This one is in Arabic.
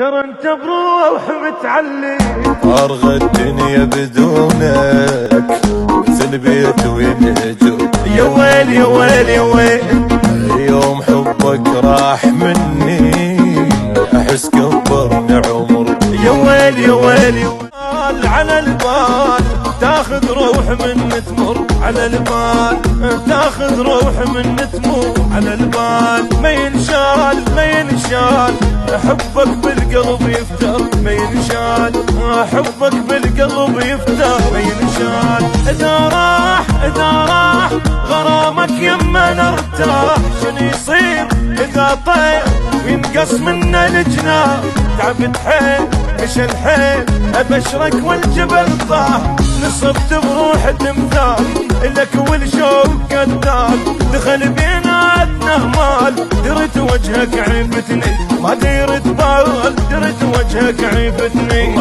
ترى انت بروح متعلي، ارغى الدنيا بدونك، ينزل بيت وينهجر. يا ويل يا ويل يا ويل، يوم حبك راح مني احس كبرني عمر. يا ويل يا ويل يا ويل. على البال تاخذ روح من تمر، على البال تاخذ روح من تمر، على البال ما ينشال ما ينشال، حبك بالقلب يفتر ما ينشال، حبك بالقلب يفتر ما ينشال. اذا راح غرامك يما نرتاح، شنو يصير اذا طير ينقص منا الجناح؟ تعبت حيل مش الحيل ابشرك والجبل طاح، نصبت بروح تمثال لك والشوق قتال، دخل بيناتنا مال درت وجهك عيفتني، ما ديرت بال درت وجهك عيفتني.